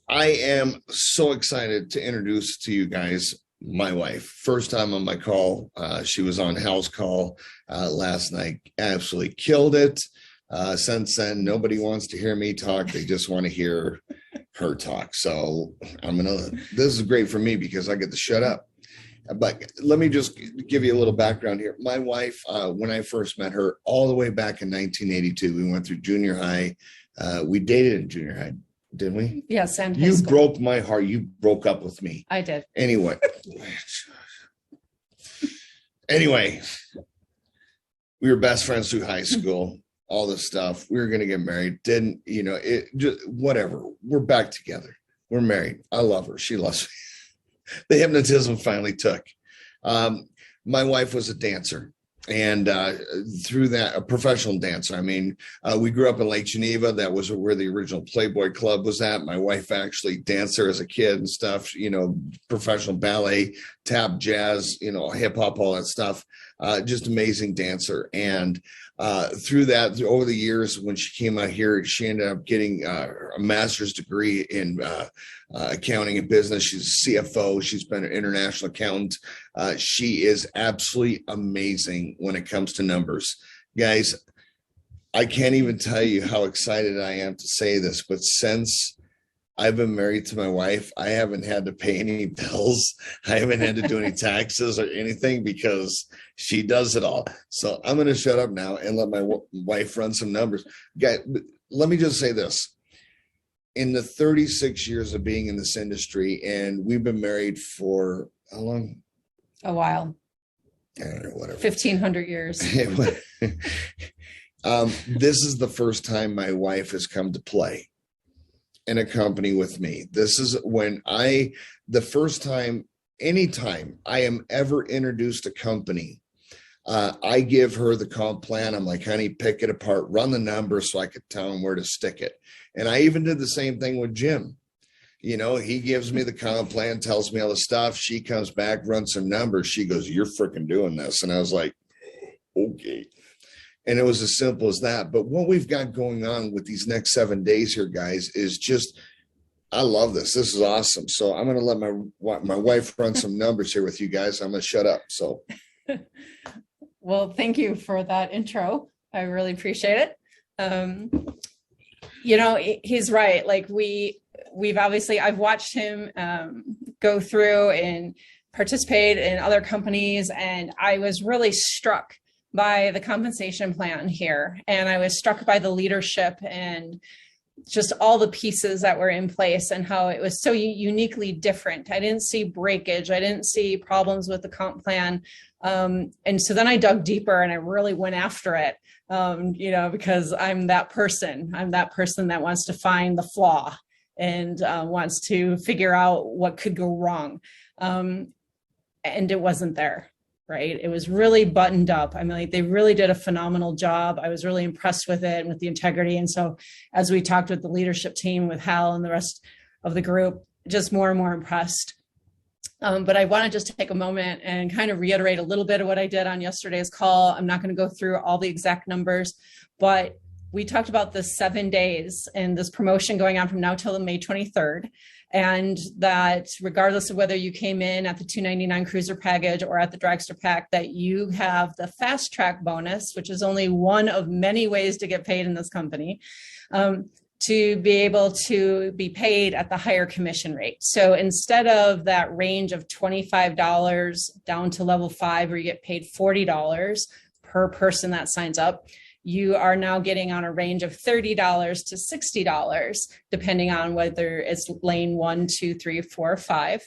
I am so excited to introduce to you guys my wife. First time on my call. She was on Hal's call last night. Absolutely killed it. Since then, nobody wants to hear me talk. They just want to hear her talk. So this is great for me because I get to shut up. But let me just give you a little background here. My wife, when I first met her, all the way back in 1982, we went through junior high. We dated in junior high, didn't we? Yes, and you broke my heart. You broke up with me. I did. Anyway, we were best friends through high school. All this stuff. We were going to get married. Didn't, it just whatever. We're back together. We're married. I love her. She loves me. The hypnotism finally took. My wife was a dancer, and through that, a professional dancer. I mean, we grew up in Lake Geneva. That was where the original Playboy Club was at. My wife actually danced there as a kid and stuff, professional ballet, tap, jazz, hip hop, all that stuff. Just amazing dancer. And through that, over the years, when she came out here, she ended up getting a master's degree in accounting and business. She's a CFO. She's been an international accountant. She is absolutely amazing when it comes to numbers. Guys, I can't even tell you how excited I am to say this, but since I've been married to my wife, I haven't had to pay any bills. I haven't had to do any taxes or anything because she does it all. So I'm going to shut up now and let my wife run some numbers. Guys, let me just say this. In the 36 years of being in this industry, and we've been married for how long? A while. I don't know, whatever. 1,500 years. This is the first time my wife has come to play in a company with me. This is when the first time, anytime I am ever introduced a company, I give her the comp plan. I'm like, honey, pick it apart, run the numbers so I could tell him where to stick it. And I even did the same thing with Jim. He gives me the comp plan, tells me all the stuff. She comes back, runs some numbers. She goes, you're freaking doing this. And I was like, okay. And it was as simple as that. But what we've got going on with these next 7 days here, guys, is just, I love this. This is awesome. So I'm going to let my wife run some numbers here with you guys. I'm going to shut up. So. Well, thank you for that intro. I really appreciate it. He's right. Like we've obviously, I've watched him go through and participate in other companies. And I was really struck by the compensation plan here. And I was struck by the leadership and just all the pieces that were in place and how it was so uniquely different. I didn't see breakage. I didn't see problems with the comp plan. And so then I dug deeper and I really went after it, because I'm that person. I'm that person that wants to find the flaw and wants to figure out what could go wrong. And it wasn't there. Right. It was really buttoned up. I mean, they really did a phenomenal job. I was really impressed with it and with the integrity. And so as we talked with the leadership team, with Hal and the rest of the group, just more and more impressed. But I want to just take a moment and kind of reiterate a little bit of what I did on yesterday's call. I'm not going to go through all the exact numbers, but we talked about the 7 days and this promotion going on from now till May 23rd. And that regardless of whether you came in at the $299 cruiser package or at the dragster pack, that you have the fast track bonus, which is only one of many ways to get paid in this company, to be able to be paid at the higher commission rate. So instead of that range of $25 down to level 5, where you get paid $40 per person that signs up, you are now getting on a range of $30 to $60, depending on whether it's lane 1, 2, 3, 4, or 5.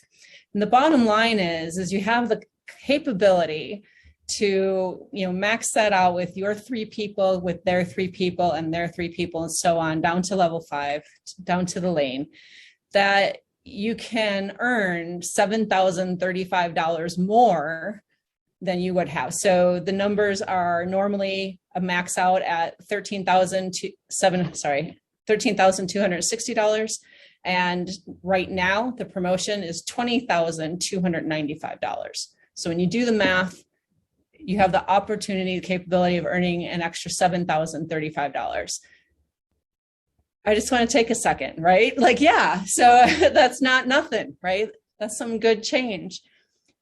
And the bottom line is you have the capability to, max that out with your 3 people, with their 3 people, and their 3 people, and so on, down to level 5, down to the lane, that you can earn $7,035 more than you would have. So the numbers are normally a max out at $13,260. And right now the promotion is $20,295. So when you do the math, you have the opportunity, the capability of earning an extra $7,035. I just want to take a second, right? Like, yeah, so that's not nothing, right? That's some good change.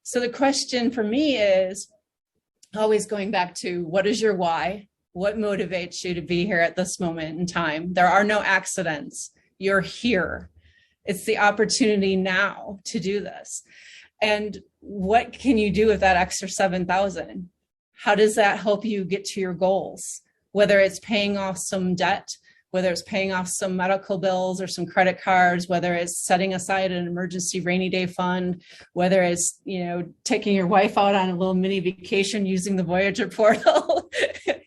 So the question for me is always going back to, what is your why? What motivates you to be here at this moment in time? There are no accidents. You're here. It's the opportunity now to do this. And what can you do with that extra 7,000? How does that help you get to your goals? Whether it's paying off some debt, whether it's paying off some medical bills or some credit cards, whether it's setting aside an emergency rainy day fund, whether it's, taking your wife out on a little mini vacation using the Voyager portal,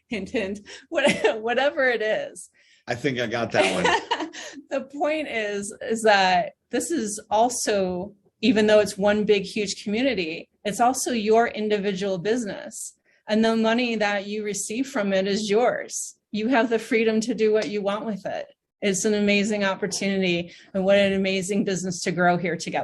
hint, hint, whatever it is. I think I got that one. The point is that this is also, even though it's one big, huge community, it's also your individual business. And the money that you receive from it is yours. You have the freedom to do what you want with it. It's an amazing opportunity, and what an amazing business to grow here together.